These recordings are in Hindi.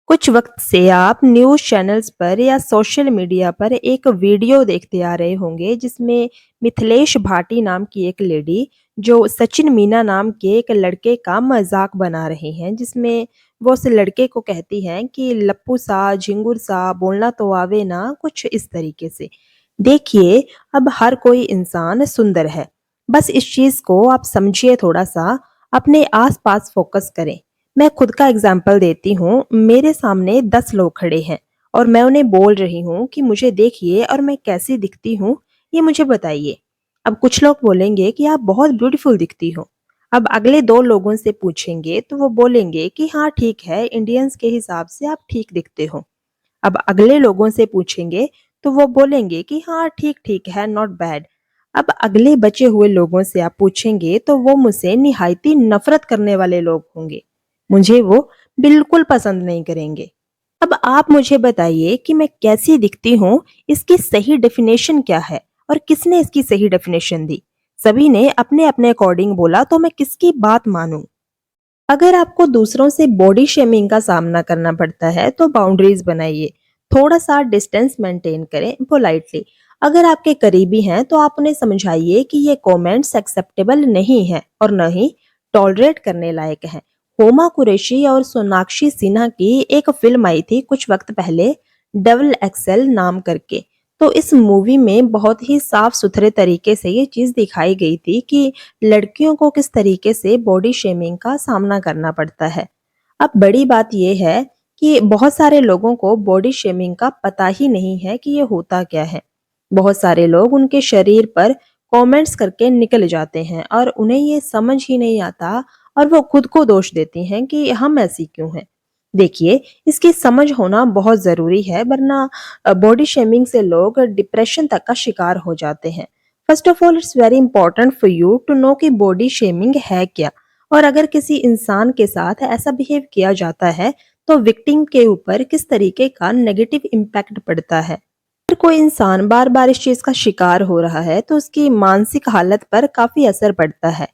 कुछ वक्त से आप न्यूज़ चैनल्स पर या सोशल मीडिया पर एक वीडियो देखते आ रहे होंगे जिसमें मिथिलेश भाटी नाम की एक लेडी जो सचिन मीना नाम के एक लड़के का मजाक बना रही हैं, जिसमें वो उस लड़के को कहती हैं कि लप्पू सा झिंगुर सा बोलना तो आवे ना, कुछ इस तरीके से। देखिए, अब हर कोई इंसान सुंदर है, बस इस चीज को आप समझिए, थोड़ा सा अपने आसपास फोकस करें। मैं खुद का एग्जाम्पल देती हूँ। मेरे सामने 10 लोग खड़े हैं और मैं उन्हें बोल रही हूँ कि मुझे देखिए और मैं कैसी दिखती हूँ, ये मुझे बताइए। अब कुछ लोग बोलेंगे कि आप बहुत ब्यूटीफुल दिखती हो। अब अगले 2 लोगों से पूछेंगे तो वो बोलेंगे कि हाँ ठीक है, इंडियंस के हिसाब से आप ठीक दिखते हो। अब अगले लोगों से पूछेंगे तो वो बोलेंगे कि हाँ ठीक ठीक है, नॉट बैड। अब अगले बचे हुए लोगों से आप पूछेंगे तो वो मुझसे निहायती नफरत करने वाले लोग होंगे। मुझे वो बिल्कुल पसंद नहीं करेंगे। अब आप मुझे बताइए कि मैं कैसी दिखती हूँ, इसकी सही डेफिनेशन क्या है और किसने इसकी सही डेफिनेशन दी? सभी ने अपने अपने अकॉर्डिंग बोला, तो मैं किसकी बात मानूं? अगर आपको दूसरों से बॉडी शेमिंग का सामना करना पड़ता है तो बाउंड्रीज बनाइए। थोड़ा सा डिस्टेंस मेंटेन करें पोलाइटली। अगर आपके करीबी हैं तो आप उन्हें समझाइए कि ये कमेंट्स एक्सेप्टेबल नहीं है और न ही टॉलरेट करने लायक हैं। होमा कुरैशी और सोनाक्षी सिन्हा की एक फिल्म आई थी कुछ वक्त पहले, डबल एक्सेल नाम करके। तो इस मूवी में बहुत ही साफ सुथरे तरीके से ये चीज दिखाई गई थी कि लड़कियों को किस तरीके से बॉडी शेमिंग का सामना करना पड़ता है। अब बड़ी बात यह है कि बहुत सारे लोगों को बॉडी शेमिंग का पता ही नहीं है कि ये होता क्या है। बहुत सारे लोग उनके शरीर पर कमेंट्स करके निकल जाते हैं और उन्हें ये समझ ही नहीं आता और वो खुद को दोष देती हैं कि हम ऐसी क्यों हैं। देखिए, इसकी समझ होना बहुत जरूरी है, वरना बॉडी शेमिंग से लोग डिप्रेशन तक का शिकार हो जाते हैं। First of all, it's very important for you to know कि बॉडी शेमिंग है क्या, और अगर किसी इंसान के साथ ऐसा बिहेव किया जाता है तो विक्टिम के ऊपर किस तरीके का नेगेटिव इम्पैक्ट पड़ता है। अगर कोई इंसान बार बार इस चीज का शिकार हो रहा है तो उसकी मानसिक हालत पर काफी असर पड़ता है।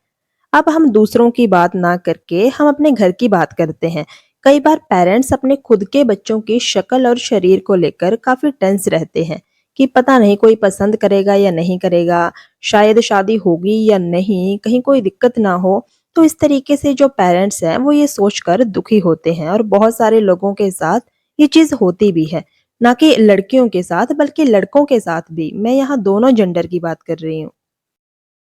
अब हम दूसरों की बात ना करके हम अपने घर की बात करते हैं। कई बार पेरेंट्स अपने खुद के बच्चों की शक्ल और शरीर को लेकर काफी टेंस रहते हैं कि पता नहीं कोई पसंद करेगा या नहीं करेगा, शायद शादी होगी या नहीं, कहीं कोई दिक्कत ना हो। तो इस तरीके से जो पेरेंट्स हैं वो ये सोचकर दुखी होते हैं, और बहुत सारे लोगों के साथ ये चीज होती भी है। ना कि लड़कियों के साथ बल्कि लड़कों के साथ भी। मैं यहाँ दोनों जेंडर की बात कर रही हूँ।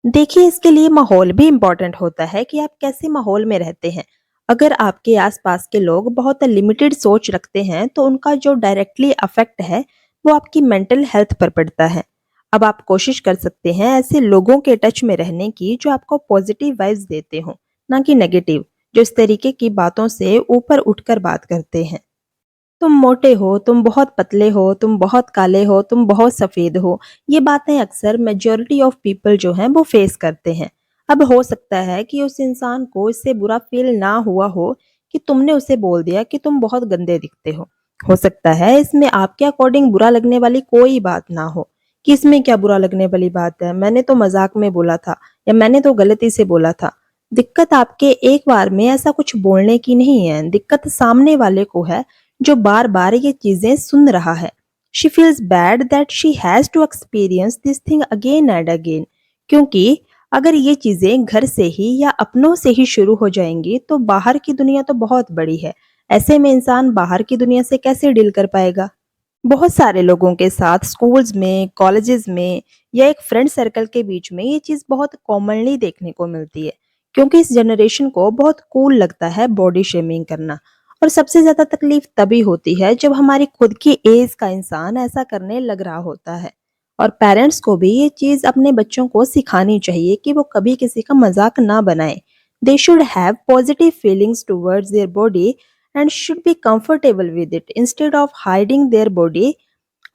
देखिए, इसके लिए माहौल भी इम्पोर्टेंट होता है कि आप कैसे माहौल में रहते हैं। अगर आपके आसपास के लोग बहुत लिमिटेड सोच रखते हैं तो उनका जो डायरेक्टली अफेक्ट है वो आपकी मेंटल हेल्थ पर पड़ता है। अब आप कोशिश कर सकते हैं ऐसे लोगों के टच में रहने की जो आपको पॉजिटिव वाइब्स देते हो, ना कि नेगेटिव, जो इस तरीके की बातों से ऊपर उठकर बात करते हैं। तुम मोटे हो, तुम बहुत पतले हो, तुम बहुत काले हो, तुम बहुत सफेद हो। ये बातें अक्सर मेजॉरिटी ऑफ पीपल जो हैं वो फेस करते हैं। अब हो सकता है कि उस इंसान को इससे बुरा फील ना हुआ हो कि तुमने उसे बोल दिया कि तुम बहुत गंदे दिखते हो। हो सकता है इसमें आपके अकॉर्डिंग बुरा लगने वाली कोई बात ना हो, कि इसमें क्या बुरा लगने वाली बात है, मैंने तो मजाक में बोला था या मैंने तो गलती से बोला था। दिक्कत आपके एक बार में ऐसा कुछ बोलने की नहीं है, दिक्कत सामने वाले को है जो बार बार ये चीजें सुन रहा है। She feels bad that she has to experience this thing again and again. क्योंकि अगर ये चीजें घर से ही या अपनों से ही शुरू हो जाएंगी तो बाहर की दुनिया तो बहुत बड़ी है। ऐसे में इंसान बाहर की दुनिया से कैसे डील कर पाएगा? बहुत सारे लोगों के साथ स्कूल्स में, कॉलेजेस में या एक फ्रेंड सर्कल के बीच में ये चीज बहुत कॉमनली देखने को मिलती है, क्योंकि इस जनरेशन को बहुत कूल लगता है बॉडी शेमिंग करना। और सबसे ज्यादा तकलीफ तभी होती है जब हमारी खुद की एज का इंसान ऐसा करने लग रहा होता है। और पेरेंट्स को भी ये चीज अपने बच्चों को सिखानी चाहिए कि वो कभी किसी का मजाक ना बनाए। They should have positive feelings towards their body and should be comfortable with it instead of hiding their body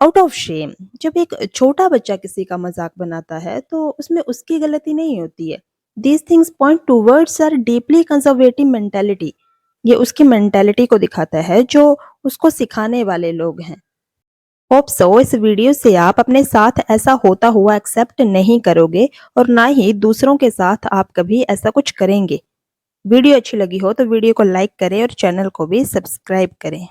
out of shame। जब एक छोटा बच्चा किसी का मजाक बनाता है तो उसमें उसकी गलती नहीं होती है। These things point towards our deeply conservative mentality। ये उसकी मेंटेलिटी को दिखाता है जो उसको सिखाने वाले लोग हैं। होप सो इस वीडियो से आप अपने साथ ऐसा होता हुआ एक्सेप्ट नहीं करोगे और ना ही दूसरों के साथ आप कभी ऐसा कुछ करेंगे। वीडियो अच्छी लगी हो तो वीडियो को लाइक करें और चैनल को भी सब्सक्राइब करें।